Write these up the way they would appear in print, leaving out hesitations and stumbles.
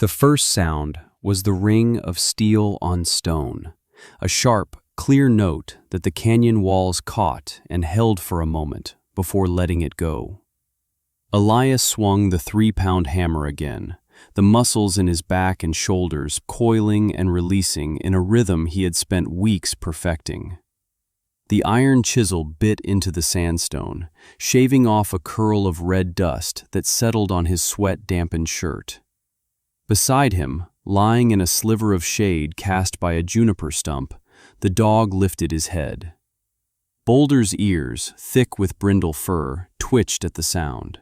The first sound was the ring of steel on stone, a sharp, clear note that the canyon walls caught and held for a moment before letting it go. Elias swung the 3-pound hammer again, the muscles in his back and shoulders coiling and releasing in a rhythm he had spent weeks perfecting. The iron chisel bit into the sandstone, shaving off a curl of red dust that settled on his sweat-dampened shirt. Beside him, lying in a sliver of shade cast by a juniper stump, the dog lifted his head. Boulder's ears, thick with brindle fur, twitched at the sound.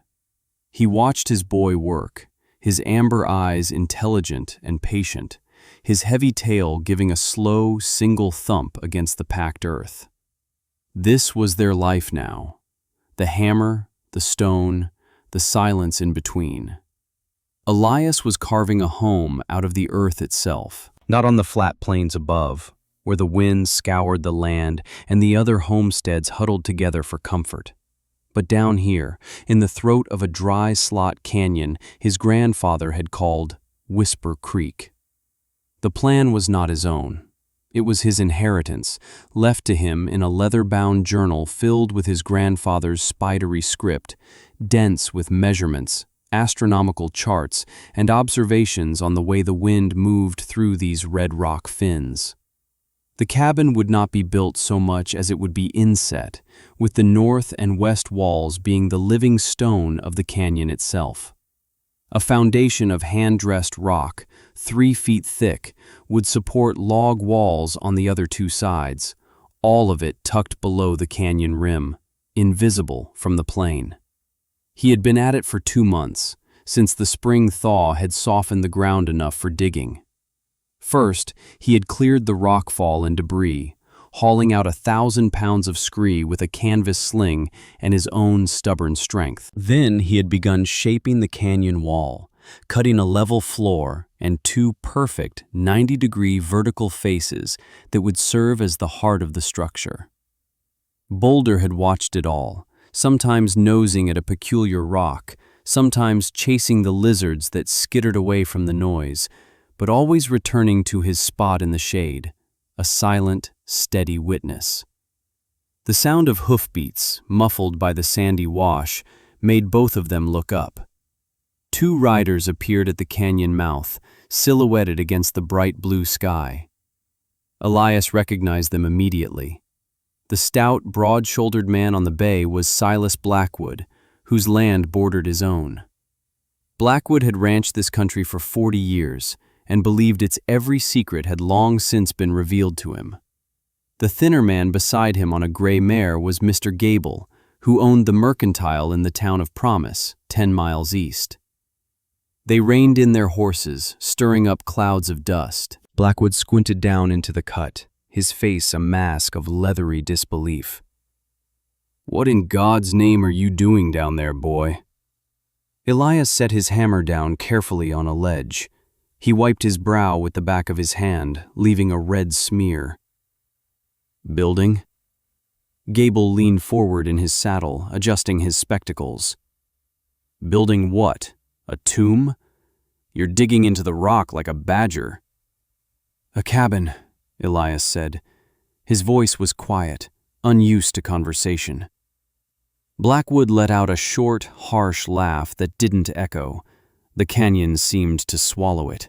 He watched his boy work, his amber eyes intelligent and patient, his heavy tail giving a slow, single thump against the packed earth. This was their life now. The hammer, the stone, the silence in between. Elias was carving a home out of the earth itself, not on the flat plains above, where the wind scoured the land and the other homesteads huddled together for comfort. But down here, in the throat of a dry slot canyon his grandfather had called Whisper Creek. The plan was not his own. It was his inheritance, left to him in a leather-bound journal filled with his grandfather's spidery script, dense with measurements, astronomical charts, and observations on the way the wind moved through these red rock fins. The cabin would not be built so much as it would be inset, with the north and west walls being the living stone of the canyon itself. A foundation of hand-dressed rock, 3 feet thick, would support log walls on the other 2 sides, all of it tucked below the canyon rim, invisible from the plain. He had been at it for 2 months, since the spring thaw had softened the ground enough for digging. First, he had cleared the rockfall and debris, hauling out 1,000 pounds of scree with a canvas sling and his own stubborn strength. Then he had begun shaping the canyon wall, cutting a level floor and 2 perfect 90-degree vertical faces that would serve as the heart of the structure. Boulder had watched it all, sometimes nosing at a peculiar rock, sometimes chasing the lizards that skittered away from the noise, but always returning to his spot in the shade, a silent, steady witness. The sound of hoofbeats, muffled by the sandy wash, made both of them look up. 2 riders appeared at the canyon mouth, silhouetted against the bright blue sky. Elias recognized them immediately. The stout, broad-shouldered man on the bay was Silas Blackwood, whose land bordered his own. Blackwood had ranched this country for 40 years, and believed its every secret had long since been revealed to him. The thinner man beside him on a gray mare was Mr. Gable, who owned the mercantile in the town of Promise, 10 miles east. They reined in their horses, stirring up clouds of dust. Blackwood squinted down into the cut, his face a mask of leathery disbelief. "What in God's name are you doing down there, boy?" Elias set his hammer down carefully on a ledge. He wiped his brow with the back of his hand, leaving a red smear. "Building?" Gable leaned forward in his saddle, adjusting his spectacles. "Building what? A tomb? You're digging into the rock like a badger." "A cabin," Elias said. His voice was quiet, unused to conversation. Blackwood let out a short, harsh laugh that didn't echo. The canyon seemed to swallow it.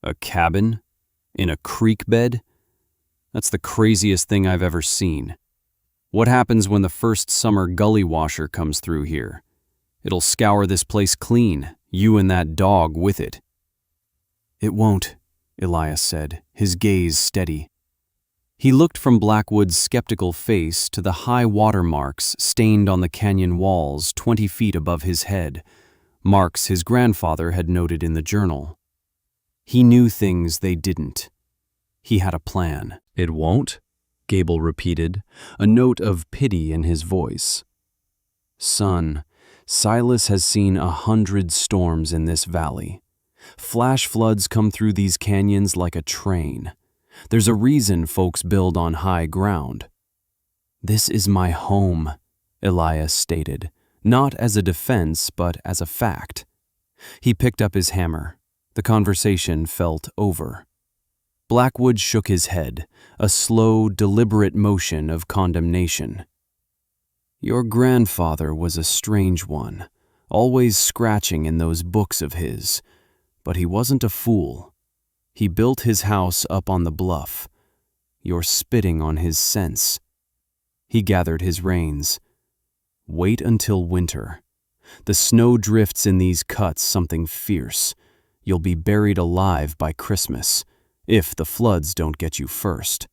"A cabin? In a creek bed? That's the craziest thing I've ever seen. What happens when the first summer gully washer comes through here? It'll scour this place clean, you and that dog with it." "It won't," Elias said, his gaze steady. He looked from Blackwood's skeptical face to the high water marks stained on the canyon walls 20 feet above his head, marks his grandfather had noted in the journal. He knew things they didn't. He had a plan. "It won't?" Gable repeated, a note of pity in his voice. "Son, Silas has seen 100 storms in this valley. Flash floods come through these canyons like a train. There's a reason folks build on high ground." "This is my home," Elias stated, not as a defense but as a fact. He picked up his hammer. The conversation felt over. Blackwood shook his head, a slow, deliberate motion of condemnation. Your grandfather was a strange one, always scratching in those books of his, but he wasn't a fool. He built his house up on the bluff. You're spitting on his sense. He gathered his reins. Wait until winter. The snow drifts in these cuts something fierce. You'll be buried alive by Christmas, if the floods don't get you first.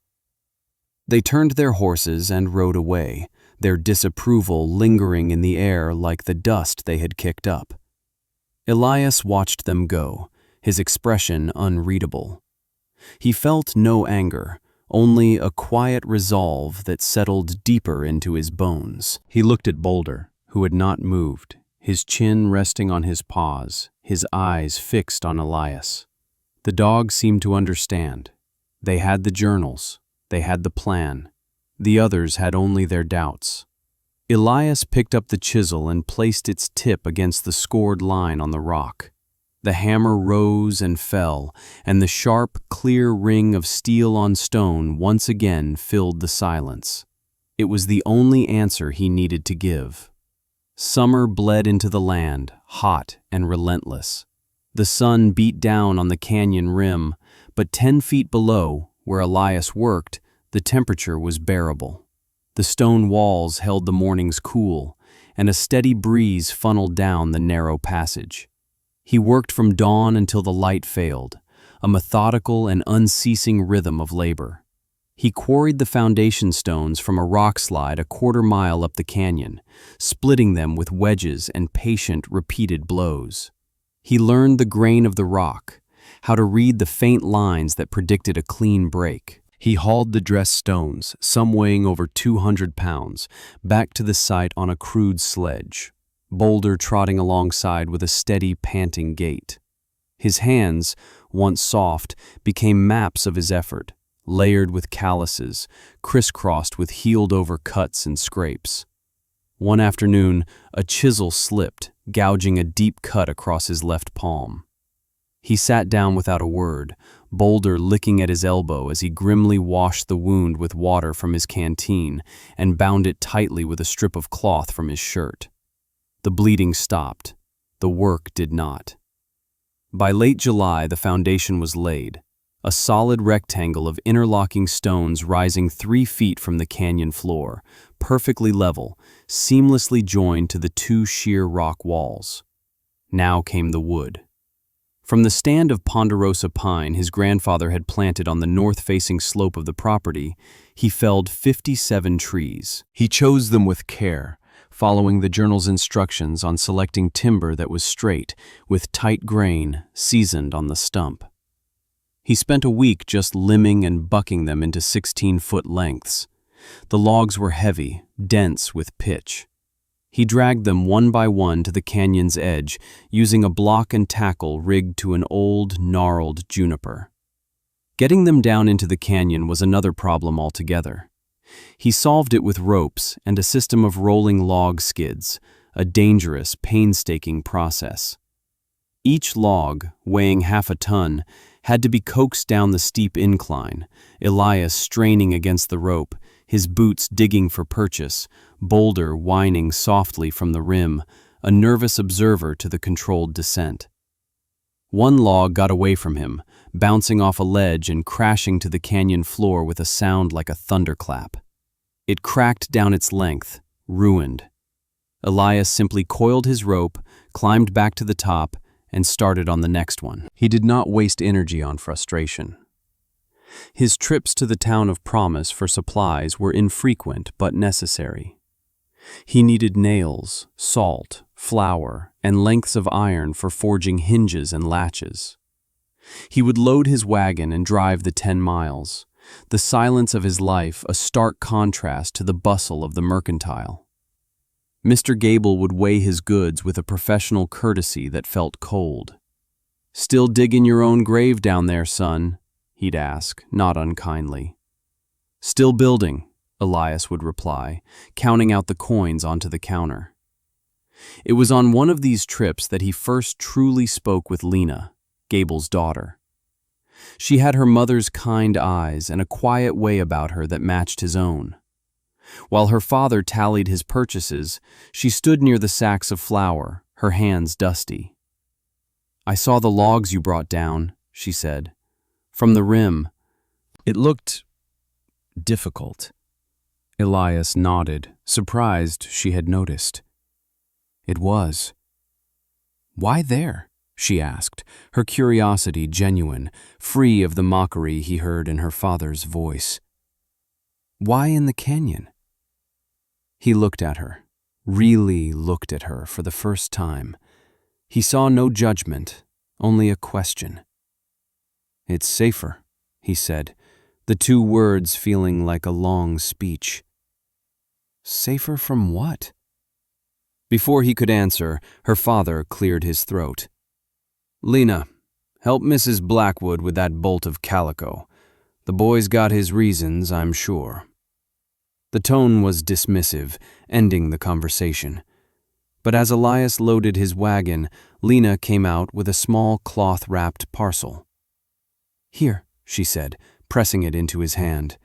They turned their horses and rode away, their disapproval lingering in the air like the dust they had kicked up. Elias watched them go, his expression unreadable. He felt no anger, only a quiet resolve that settled deeper into his bones. He looked at Boulder, who had not moved, his chin resting on his paws, his eyes fixed on Elias. The dog seemed to understand. They had the journals, they had the plan. The others had only their doubts. Elias picked up the chisel and placed its tip against the scored line on the rock. The hammer rose and fell, and the sharp, clear ring of steel on stone once again filled the silence. It was the only answer he needed to give. Summer bled into the land, hot and relentless. The sun beat down on the canyon rim, but 10 feet below, where Elias worked, the temperature was bearable. The stone walls held the morning's cool, and a steady breeze funneled down the narrow passage. He worked from dawn until the light failed, a methodical and unceasing rhythm of labor. He quarried the foundation stones from a rock slide a quarter-mile up the canyon, splitting them with wedges and patient, repeated blows. He learned the grain of the rock, how to read the faint lines that predicted a clean break. He hauled the dressed stones, some weighing over 200 pounds, back to the site on a crude sledge, Boulder trotting alongside with a steady, panting gait. His hands, once soft, became maps of his effort, layered with calluses, crisscrossed with healed-over cuts and scrapes. One afternoon, a chisel slipped, gouging a deep cut across his left palm. He sat down without a word, Boulder licking at his elbow as he grimly washed the wound with water from his canteen and bound it tightly with a strip of cloth from his shirt. The bleeding stopped. The work did not. By late July, the foundation was laid, a solid rectangle of interlocking stones rising 3 feet from the canyon floor, perfectly level, seamlessly joined to the 2 sheer rock walls. Now came the wood. From the stand of ponderosa pine his grandfather had planted on the north-facing slope of the property, he felled 57 trees. He chose them with care, following the journal's instructions on selecting timber that was straight, with tight grain, seasoned on the stump. He spent a week just limbing and bucking them into 16-foot lengths. The logs were heavy, dense with pitch. He dragged them one by one to the canyon's edge, using a block and tackle rigged to an old, gnarled juniper. Getting them down into the canyon was another problem altogether. He solved it with ropes and a system of rolling log skids, a dangerous, painstaking process. Each log, weighing half a ton, had to be coaxed down the steep incline, Elias straining against the rope, his boots digging for purchase, Boulder whining softly from the rim, a nervous observer to the controlled descent. One log got away from him, bouncing off a ledge and crashing to the canyon floor with a sound like a thunderclap. It cracked down its length, ruined. Elias simply coiled his rope, climbed back to the top, and started on the next one. He did not waste energy on frustration. His trips to the town of Promise for supplies were infrequent but necessary. He needed nails, salt, flour, and lengths of iron for forging hinges and latches. He would load his wagon and drive the 10 miles, the silence of his life a stark contrast to the bustle of the mercantile. Mr. Gable would weigh his goods with a professional courtesy that felt cold. "Still digging your own grave down there, son?" he'd ask, not unkindly. "Still building," Elias would reply, counting out the coins onto the counter. It was on one of these trips that he first truly spoke with Lena, Gable's daughter. She had her mother's kind eyes and a quiet way about her that matched his own. While her father tallied his purchases, she stood near the sacks of flour, her hands dusty. "I saw the logs you brought down," she said. "From the rim. It looked difficult." Elias nodded, surprised she had noticed. "It was." "Why there?" she asked, her curiosity genuine, free of the mockery he heard in her father's voice. "Why in the canyon?" He looked at her, really looked at her for the first time. He saw no judgment, only a question. "It's safer," he said, the two words feeling like a long speech. "Safer from what?" Before he could answer, her father cleared his throat. "Lena, help Mrs. Blackwood with that bolt of calico. The boy's got his reasons, I'm sure." The tone was dismissive, ending the conversation. But as Elias loaded his wagon, Lena came out with a small cloth-wrapped parcel. "Here," she said, pressing it into his hand.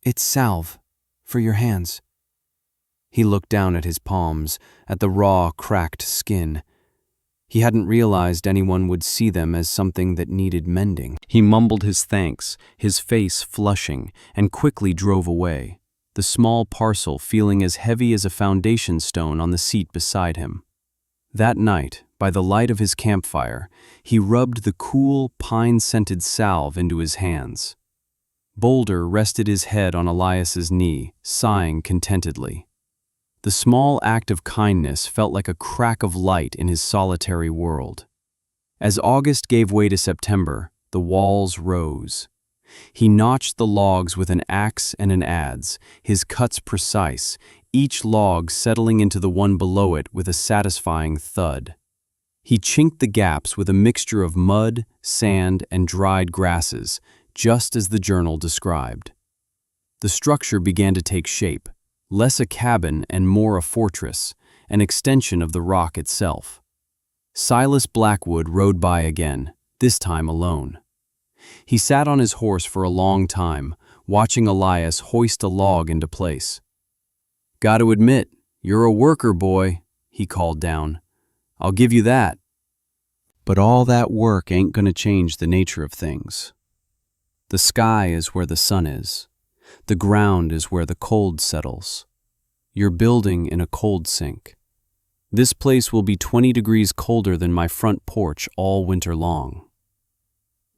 "It's salve for your hands." He looked down at his palms, at the raw, cracked skin. He hadn't realized anyone would see them as something that needed mending. He mumbled his thanks, his face flushing, and quickly drove away, the small parcel feeling as heavy as a foundation stone on the seat beside him. That night, by the light of his campfire, he rubbed the cool, pine-scented salve into his hands. Boulder rested his head on Elias's knee, sighing contentedly. The small act of kindness felt like a crack of light in his solitary world. As August gave way to September, the walls rose. He notched the logs with an axe and an adze, his cuts precise, each log settling into the one below it with a satisfying thud. He chinked the gaps with a mixture of mud, sand, and dried grasses, just as the journal described. The structure began to take shape. Less a cabin and more a fortress, an extension of the rock itself. Silas Blackwood rode by again, this time alone. He sat on his horse for a long time, watching Elias hoist a log into place. "Got to admit, you're a worker, boy," he called down. "I'll give you that. But all that work ain't gonna change the nature of things. The sky is where the sun is. The ground is where the cold settles. You're building in a cold sink. This place will be 20 degrees colder than my front porch all winter long."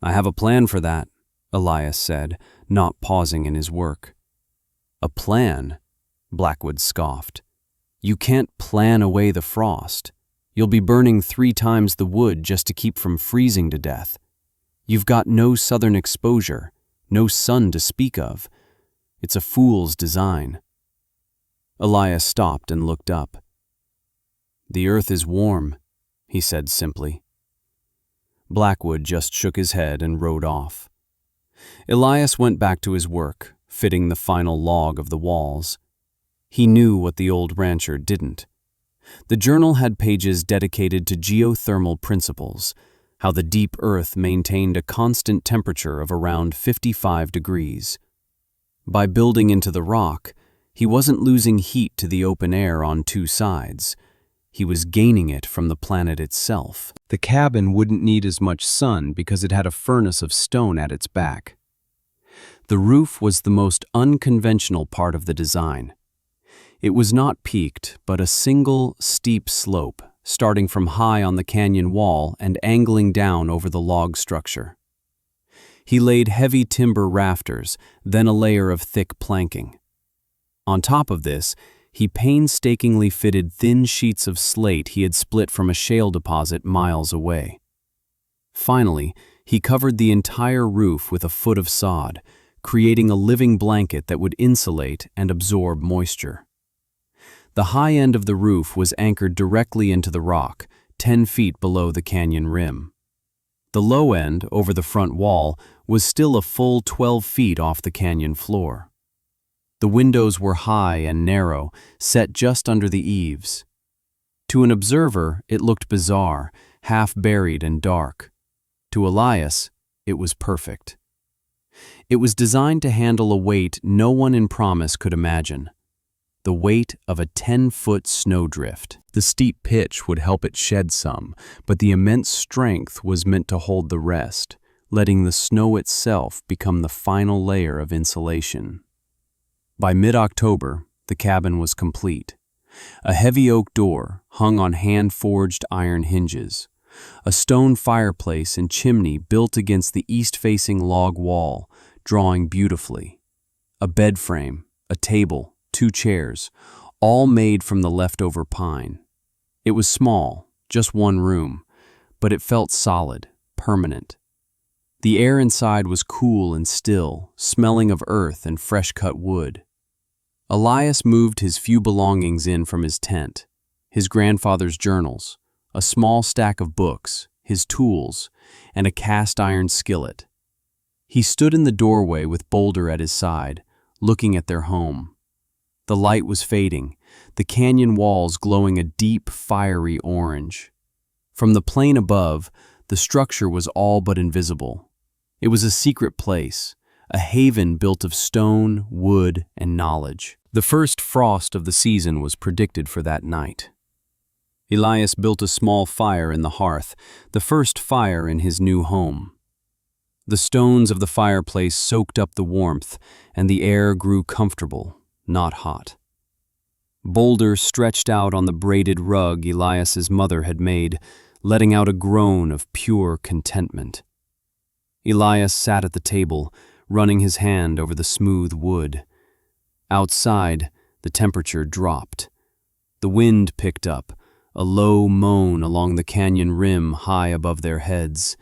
"I have a plan for that," Elias said, not pausing in his work. "A plan?" Blackwood scoffed. "You can't plan away the frost. You'll be burning 3 times the wood just to keep from freezing to death. You've got no southern exposure, no sun to speak of. It's a fool's design." Elias stopped and looked up. "The earth is warm," he said simply. Blackwood just shook his head and rode off. Elias went back to his work, fitting the final log of the walls. He knew what the old rancher didn't. The journal had pages dedicated to geothermal principles, how the deep earth maintained a constant temperature of around 55 degrees. By building into the rock, he wasn't losing heat to the open air on 2 sides. He was gaining it from the planet itself. The cabin wouldn't need as much sun because it had a furnace of stone at its back. The roof was the most unconventional part of the design. It was not peaked, but a single, steep slope, starting from high on the canyon wall and angling down over the log structure. He laid heavy timber rafters, then a layer of thick planking. On top of this, he painstakingly fitted thin sheets of slate he had split from a shale deposit miles away. Finally, he covered the entire roof with a foot of sod, creating a living blanket that would insulate and absorb moisture. The high end of the roof was anchored directly into the rock, 10 feet below the canyon rim. The low end, over the front wall, was still a full 12 feet off the canyon floor. The windows were high and narrow, set just under the eaves. To an observer, it looked bizarre, half buried and dark. To Elias, it was perfect. It was designed to handle a weight no one in Promise could imagine. The weight of a 10-foot snowdrift. The steep pitch would help it shed some, but the immense strength was meant to hold the rest, letting the snow itself become the final layer of insulation. By mid-October, the cabin was complete. A heavy oak door hung on hand-forged iron hinges. A stone fireplace and chimney built against the east-facing log wall, drawing beautifully. A bed frame, a table, 2 chairs, all made from the leftover pine. It was small, just 1 room, but it felt solid, permanent. The air inside was cool and still, smelling of earth and fresh-cut wood. Elias moved his few belongings in from his tent, his grandfather's journals, a small stack of books, his tools, and a cast-iron skillet. He stood in the doorway with Boulder at his side, looking at their home. The light was fading, the canyon walls glowing a deep, fiery orange. From the plain above, the structure was all but invisible. It was a secret place, a haven built of stone, wood, and knowledge. The first frost of the season was predicted for that night. Elias built a small fire in the hearth, the first fire in his new home. The stones of the fireplace soaked up the warmth, and the air grew comfortable, not hot. Boulder stretched out on the braided rug Elias's mother had made, letting out a groan of pure contentment. Elias sat at the table, running his hand over the smooth wood. Outside, the temperature dropped. The wind picked up, a low moan along the canyon rim high above their heads.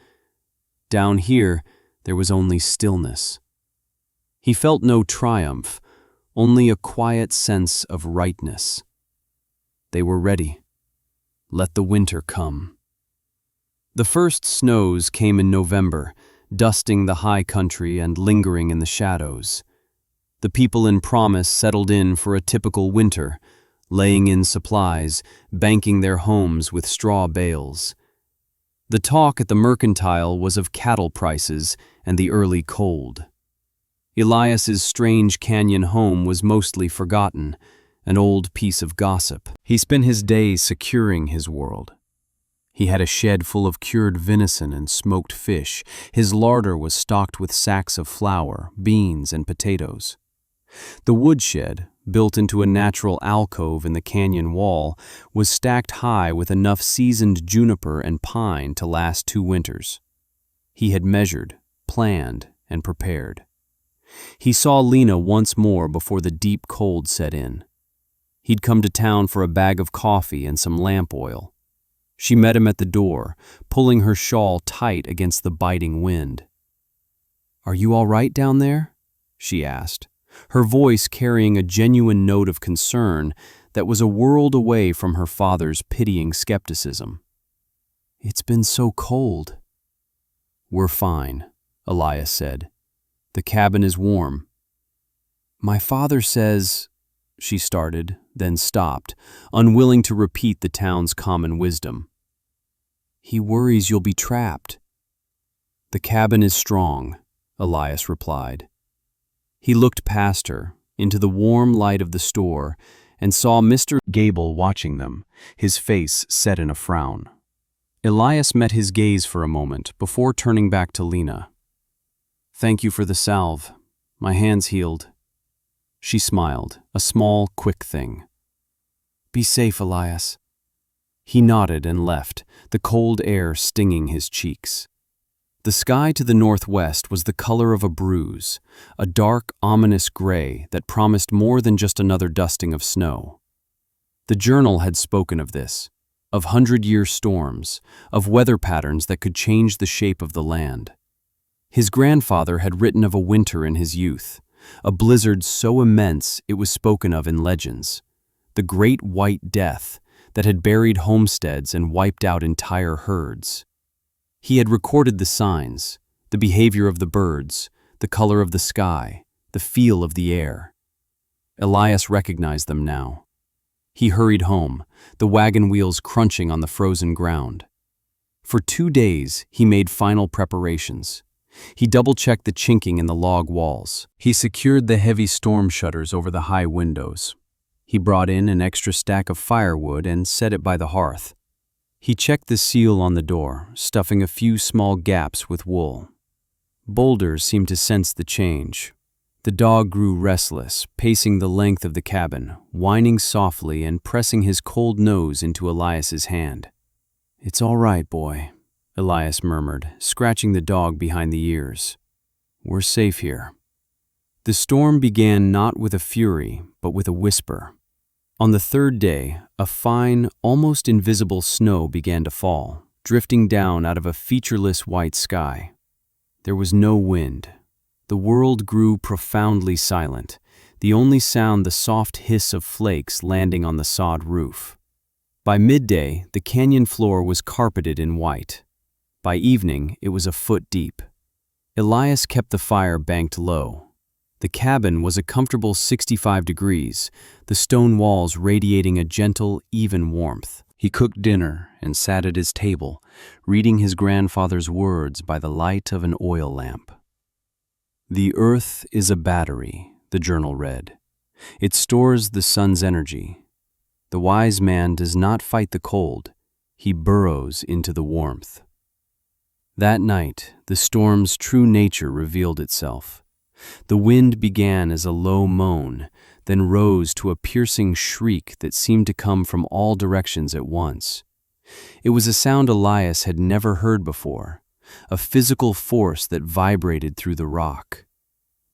Down here, there was only stillness. He felt no triumph, only a quiet sense of rightness. They were ready. Let the winter come. The first snows came in November, dusting the high country and lingering in the shadows. The people in Promise settled in for a typical winter, laying in supplies, banking their homes with straw bales. The talk at the mercantile was of cattle prices and the early cold. Elias's strange canyon home was mostly forgotten, an old piece of gossip. He spent his days securing his world. He had a shed full of cured venison and smoked fish. His larder was stocked with sacks of flour, beans, and potatoes. The woodshed, built into a natural alcove in the canyon wall, was stacked high with enough seasoned juniper and pine to last 2 winters. He had measured, planned, and prepared. He saw Lena once more before the deep cold set in. He'd come to town for a bag of coffee and some lamp oil. She met him at the door, pulling her shawl tight against the biting wind. "Are you all right down there?" she asked, her voice carrying a genuine note of concern that was a world away from her father's pitying skepticism. "It's been so cold." "We're fine," Elias said. "The cabin is warm." "My father says," she started, then stopped, unwilling to repeat the town's common wisdom. "He worries you'll be trapped." "The cabin is strong," Elias replied. He looked past her, into the warm light of the store, and saw Mr. Gable watching them, his face set in a frown. Elias met his gaze for a moment before turning back to Lena. "Thank you for the salve. My hand's healed." She smiled, a small, quick thing. "Be safe, Elias." He nodded and left, the cold air stinging his cheeks. The sky to the northwest was the color of a bruise, a dark, ominous gray that promised more than just another dusting of snow. The journal had spoken of this, of 100-year storms, of weather patterns that could change the shape of the land. His grandfather had written of a winter in his youth, a blizzard so immense it was spoken of in legends, the Great White Death that had buried homesteads and wiped out entire herds. He had recorded the signs, the behavior of the birds, the color of the sky, the feel of the air. Elias recognized them now. He hurried home, the wagon wheels crunching on the frozen ground. For 2 days, he made final preparations. He double-checked the chinking in the log walls. He secured the heavy storm shutters over the high windows. He brought in an extra stack of firewood and set it by the hearth. He checked the seal on the door, stuffing a few small gaps with wool. Boulder seemed to sense the change. The dog grew restless, pacing the length of the cabin, whining softly and pressing his cold nose into Elias's hand. "It's all right, boy," Elias murmured, scratching the dog behind the ears. "We're safe here." The storm began not with a fury, but with a whisper. On the 3rd day, a fine, almost invisible snow began to fall, drifting down out of a featureless white sky. There was no wind. The world grew profoundly silent, the only sound the soft hiss of flakes landing on the sod roof. By midday, the canyon floor was carpeted in white. By evening, it was a foot deep. Elias kept the fire banked low. The cabin was a comfortable 65 degrees, the stone walls radiating a gentle, even warmth. He cooked dinner and sat at his table, reading his grandfather's words by the light of an oil lamp. "The earth is a battery," the journal read. "It stores the sun's energy. The wise man does not fight the cold, he burrows into the warmth." That night, the storm's true nature revealed itself. The wind began as a low moan, then rose to a piercing shriek that seemed to come from all directions at once. It was a sound Elias had never heard before, a physical force that vibrated through the rock.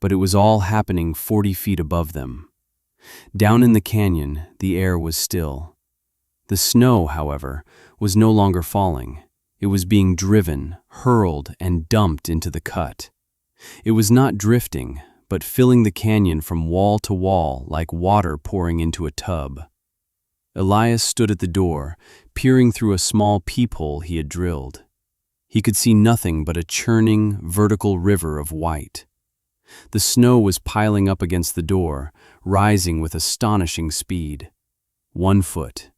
But it was all happening 40 feet above them. Down in the canyon, the air was still. The snow, however, was no longer falling. It was being driven, hurled, and dumped into the cut. It was not drifting, but filling the canyon from wall to wall like water pouring into a tub. Elias stood at the door, peering through a small peephole he had drilled. He could see nothing but a churning, vertical river of white. The snow was piling up against the door, rising with astonishing speed. 1 foot,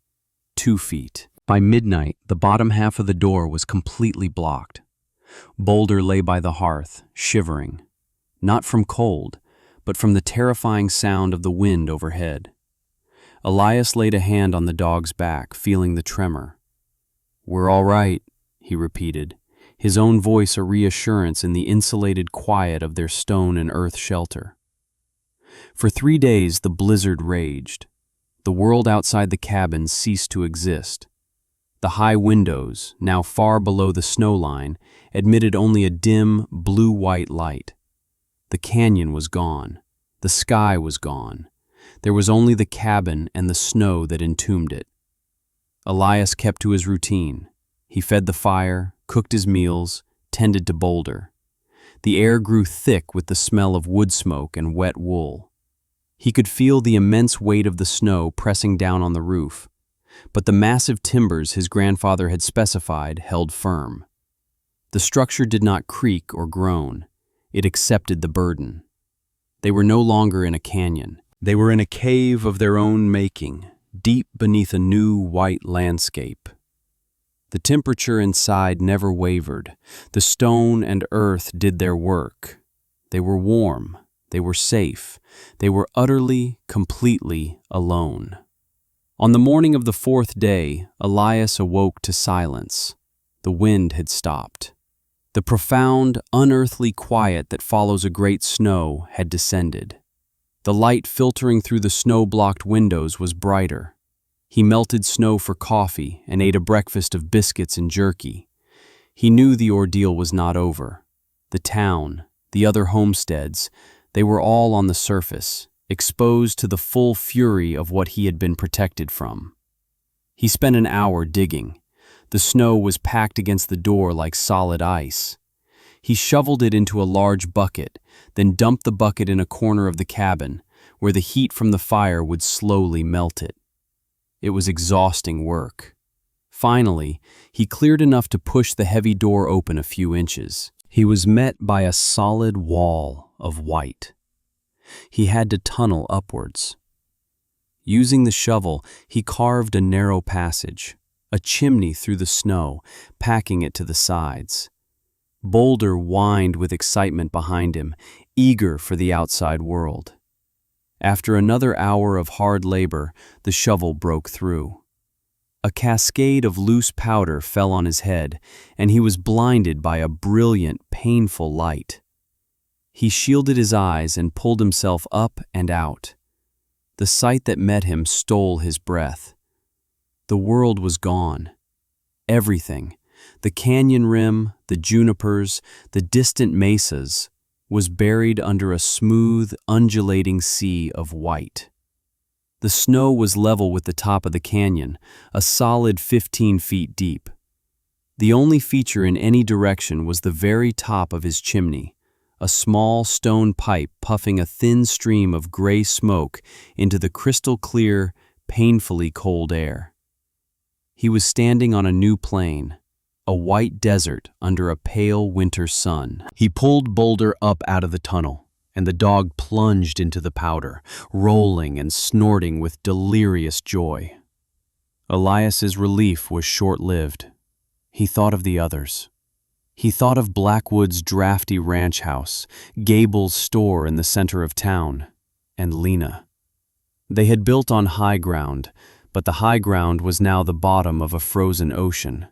2 feet. By midnight, the bottom half of the door was completely blocked. Boulder lay by the hearth, shivering, not from cold, but from the terrifying sound of the wind overhead. Elias laid a hand on the dog's back, feeling the tremor. "We're all right," he repeated, his own voice a reassurance in the insulated quiet of their stone and earth shelter. For 3 days the blizzard raged. The world outside the cabin ceased to exist. The high windows, now far below the snow line, admitted only a dim, blue-white light. The canyon was gone. The sky was gone. There was only the cabin and the snow that entombed it. Elias kept to his routine. He fed the fire, cooked his meals, tended to Boulder. The air grew thick with the smell of wood smoke and wet wool. He could feel the immense weight of the snow pressing down on the roof, but the massive timbers his grandfather had specified held firm. The structure did not creak or groan. It accepted the burden. They were no longer in a canyon. They were in a cave of their own making, deep beneath a new white landscape. The temperature inside never wavered. The stone and earth did their work. They were warm. They were safe. They were utterly, completely alone. On the morning of the 4th day, Elias awoke to silence. The wind had stopped. The profound, unearthly quiet that follows a great snow had descended. The light filtering through the snow-blocked windows was brighter. He melted snow for coffee and ate a breakfast of biscuits and jerky. He knew the ordeal was not over. The town, the other homesteads, they were all on the surface, exposed to the full fury of what he had been protected from. He spent an hour digging. The snow was packed against the door like solid ice. He shoveled it into a large bucket, then dumped the bucket in a corner of the cabin, where the heat from the fire would slowly melt it. It was exhausting work. Finally, he cleared enough to push the heavy door open a few inches. He was met by a solid wall of white. He had to tunnel upwards. Using the shovel, he carved a narrow passage. a chimney through the snow, packing it to the sides. Boulder whined with excitement behind him, eager for the outside world. After another hour of hard labor, the shovel broke through. A cascade of loose powder fell on his head, and he was blinded by a brilliant, painful light. He shielded his eyes and pulled himself up and out. The sight that met him stole his breath. The world was gone. Everything, the canyon rim, the junipers, the distant mesas, was buried under a smooth, undulating sea of white. The snow was level with the top of the canyon, a solid 15 feet deep. The only feature in any direction was the very top of his chimney, a small stone pipe puffing a thin stream of gray smoke into the crystal-clear, painfully cold air. He was standing on a new plain, a white desert under a pale winter sun. He pulled Boulder up out of the tunnel, and the dog plunged into the powder, rolling and snorting with delirious joy. Elias's relief was short-lived. He thought of the others. He thought of Blackwood's drafty ranch house, Gable's store in the center of town, and Lena. They had built on high ground, but the high ground was now the bottom of a frozen ocean.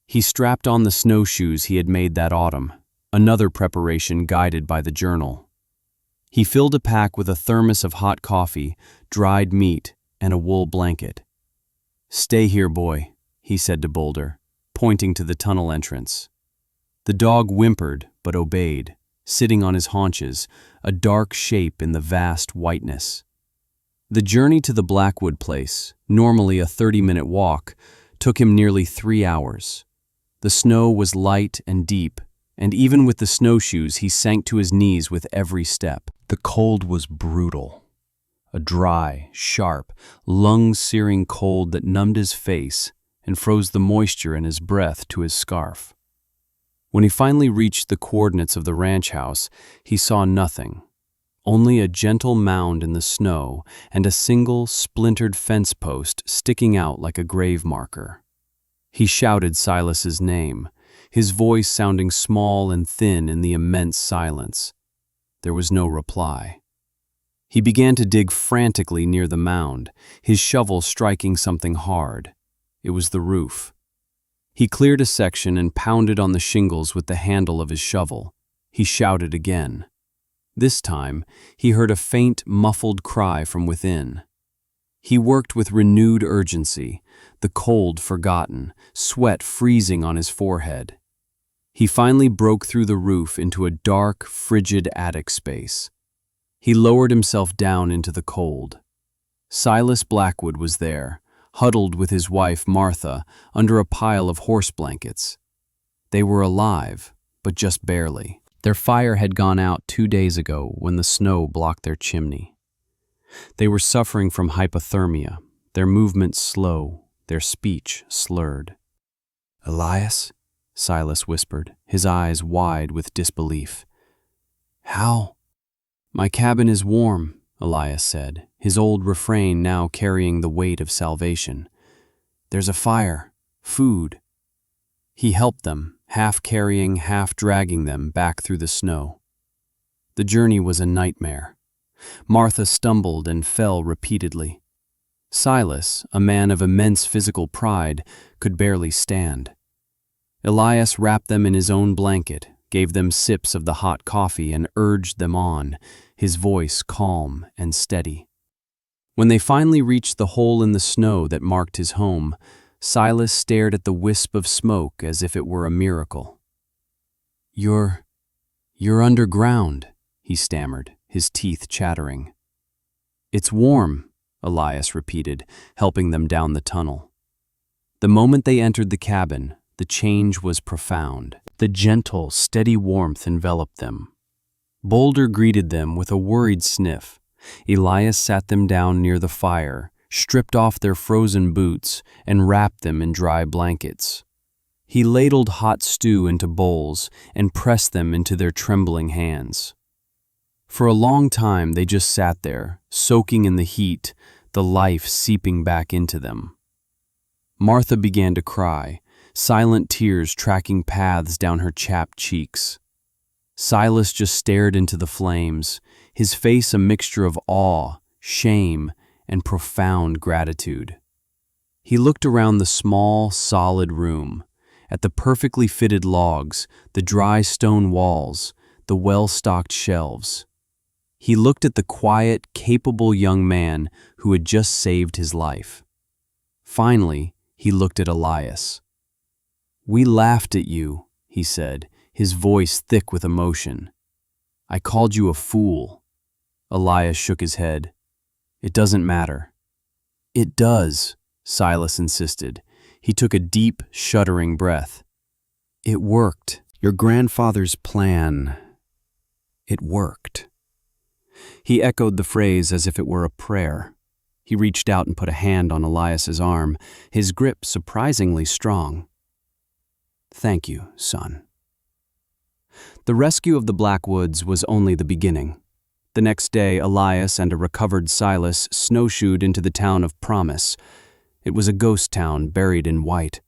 He strapped on the snowshoes he had made that autumn, another preparation guided by the journal. He filled a pack with a thermos of hot coffee, dried meat, and a wool blanket. "Stay here, boy," he said to Boulder, pointing to the tunnel entrance. The dog whimpered but obeyed, sitting on his haunches, a dark shape in the vast whiteness. The journey to the Blackwood place, normally a 30-minute walk, took him nearly 3 hours. The snow was light and deep, and even with the snowshoes he sank to his knees with every step. The cold was brutal. A dry, sharp, lung-searing cold that numbed his face and froze the moisture in his breath to his scarf. When he finally reached the coordinates of the ranch house, he saw nothing. Only a gentle mound in the snow and a single, splintered fence post sticking out like a grave marker. He shouted Silas's name, his voice sounding small and thin in the immense silence. There was no reply. He began to dig frantically near the mound, his shovel striking something hard. It was the roof. He cleared a section and pounded on the shingles with the handle of his shovel. He shouted again. This time, he heard a faint, muffled cry from within. He worked with renewed urgency, the cold forgotten, sweat freezing on his forehead. He finally broke through the roof into a dark, frigid attic space. He lowered himself down into the cold. Silas Blackwood was there, huddled with his wife Martha under a pile of horse blankets. They were alive, but just barely. Their fire had gone out 2 days ago when the snow blocked their chimney. They were suffering from hypothermia, their movements slow, their speech slurred. "Elias?" Silas whispered, his eyes wide with disbelief. "How?" "My cabin is warm," Elias said, his old refrain now carrying the weight of salvation. "There's a fire, food." He helped them, half carrying, half dragging them back through the snow. The journey was a nightmare. Martha stumbled and fell repeatedly. Silas, a man of immense physical pride, could barely stand. Elias wrapped them in his own blanket, gave them sips of the hot coffee, and urged them on, his voice calm and steady. When they finally reached the hole in the snow that marked his home, Silas stared at the wisp of smoke as if it were a miracle. You're underground," he stammered, his teeth chattering. "It's warm," Elias repeated, helping them down the tunnel. The moment they entered the cabin, the change was profound. The gentle, steady warmth enveloped them. Boulder greeted them with a worried sniff. Elias sat them down near the fire, stripped off their frozen boots, and wrapped them in dry blankets. He ladled hot stew into bowls and pressed them into their trembling hands. For a long time they just sat there, soaking in the heat, the life seeping back into them. Martha began to cry, silent tears tracking paths down her chapped cheeks. Silas just stared into the flames, his face a mixture of awe, shame, and profound gratitude. He looked around the small, solid room, at the perfectly fitted logs, the dry stone walls, the well-stocked shelves. He looked at the quiet, capable young man who had just saved his life. Finally, he looked at Elias. "We laughed at you," he said, his voice thick with emotion. "I called you a fool." Elias shook his head. "It doesn't matter." "It does," Silas insisted. He took a deep, shuddering breath. "It worked. Your grandfather's plan. It worked." He echoed the phrase as if it were a prayer. He reached out and put a hand on Elias's arm, his grip surprisingly strong. "Thank you, son." The rescue of the Blackwoods was only the beginning. The next day, Elias and a recovered Silas snowshoed into the town of Promise. It was a ghost town buried in white.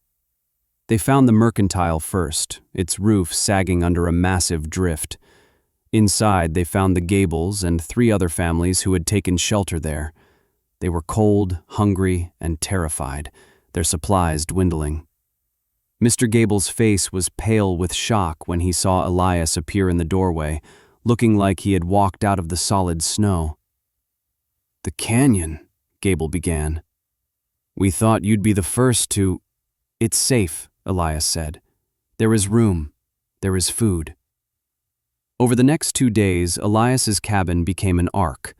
They found the Mercantile first, its roof sagging under a massive drift. Inside, they found the Gables and 3 other families who had taken shelter there. They were cold, hungry, and terrified, their supplies dwindling. Mr. Gable's face was pale with shock when he saw Elias appear in the doorway, looking like he had walked out of the solid snow. "The canyon," Gable began. "We thought you'd be the first to—" "It's safe," Elias said. "There is room. There is food." Over the next 2 days, Elias's cabin became an ark.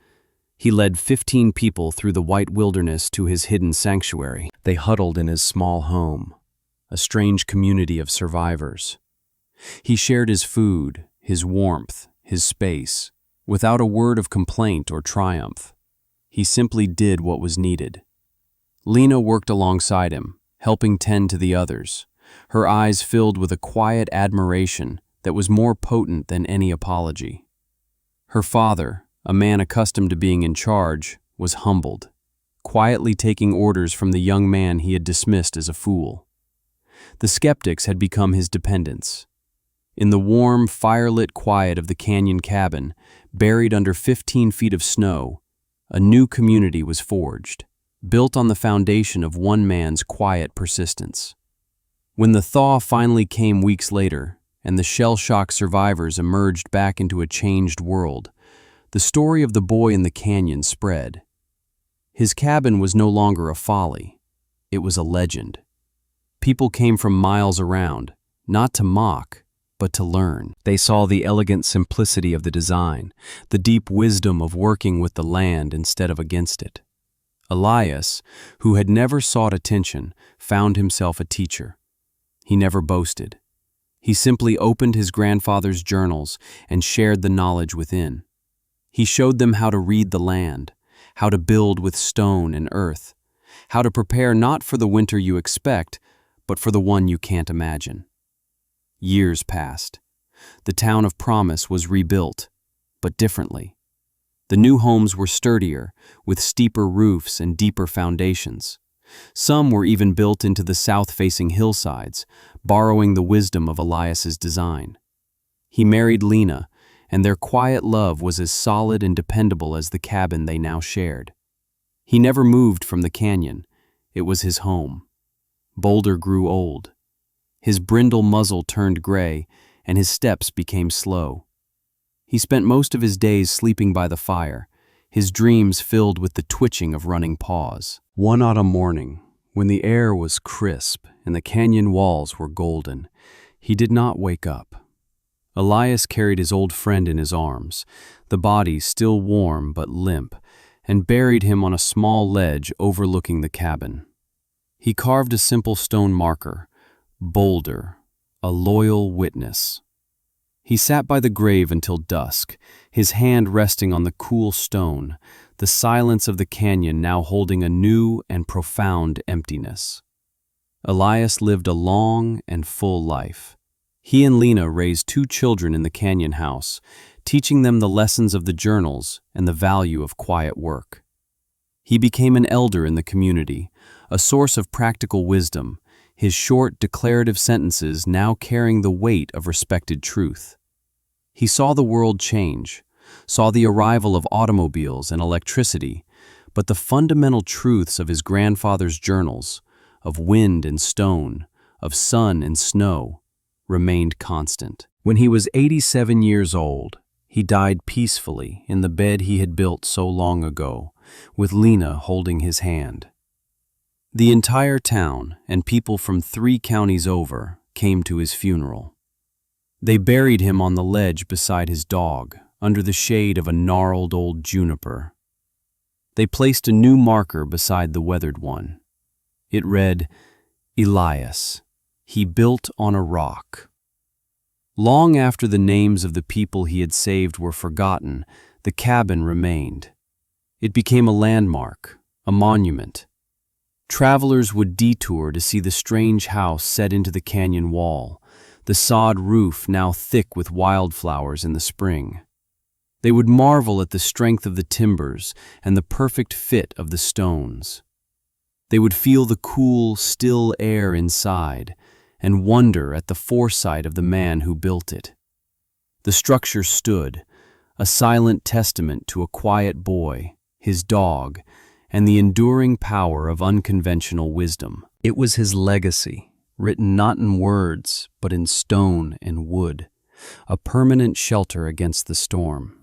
He led 15 people through the white wilderness to his hidden sanctuary. They huddled in his small home, a strange community of survivors. He shared his food, his warmth, his space, without a word of complaint or triumph. He simply did what was needed. Lena worked alongside him, helping tend to the others, her eyes filled with a quiet admiration that was more potent than any apology. Her father, a man accustomed to being in charge, was humbled, quietly taking orders from the young man he had dismissed as a fool. The skeptics had become his dependents. In the warm, firelit quiet of the canyon cabin, buried under 15 feet of snow, a new community was forged, built on the foundation of one man's quiet persistence. When the thaw finally came weeks later, and the shell-shock survivors emerged back into a changed world, the story of the boy in the canyon spread. His cabin was no longer a folly. It was a legend. People came from miles around, not to mock, but to learn. They saw the elegant simplicity of the design, the deep wisdom of working with the land instead of against it. Elias, who had never sought attention, found himself a teacher. He never boasted. He simply opened his grandfather's journals and shared the knowledge within. He showed them how to read the land, how to build with stone and earth, how to prepare not for the winter you expect, but for the one you can't imagine. Years passed. The town of Promise was rebuilt, but differently. The new homes were sturdier, with steeper roofs and deeper foundations. Some were even built into the south-facing hillsides, borrowing the wisdom of Elias's design. He married Lena, and their quiet love was as solid and dependable as the cabin they now shared. He never moved from the canyon. It was his home. Boulder grew old. His brindle muzzle turned gray, and his steps became slow. He spent most of his days sleeping by the fire, his dreams filled with the twitching of running paws. One autumn morning, when the air was crisp and the canyon walls were golden, he did not wake up. Elias carried his old friend in his arms, the body still warm but limp, and buried him on a small ledge overlooking the cabin. He carved a simple stone marker, Boulder, a loyal witness. He sat by the grave until dusk, his hand resting on the cool stone, the silence of the canyon now holding a new and profound emptiness. Elias lived a long and full life. He and Lena raised 2 children in the canyon house, teaching them the lessons of the journals and the value of quiet work. He became an elder in the community, a source of practical wisdom, his short declarative sentences now carrying the weight of respected truth. He saw the world change, saw the arrival of automobiles and electricity, but the fundamental truths of his grandfather's journals, of wind and stone, of sun and snow, remained constant. When he was 87 years old, he died peacefully in the bed he had built so long ago, with Lena holding his hand. The entire town and people from 3 counties over came to his funeral. They buried him on the ledge beside his dog, under the shade of a gnarled old juniper. They placed a new marker beside the weathered one. It read, "Elias, he built on a rock." Long after the names of the people he had saved were forgotten, the cabin remained. It became a landmark, a monument. Travelers would detour to see the strange house set into the canyon wall, the sod roof now thick with wildflowers in the spring. They would marvel at the strength of the timbers and the perfect fit of the stones. They would feel the cool, still air inside and wonder at the foresight of the man who built it. The structure stood, a silent testament to a quiet boy, his dog, and the enduring power of unconventional wisdom. It was his legacy, written not in words, but in stone and wood, a permanent shelter against the storm.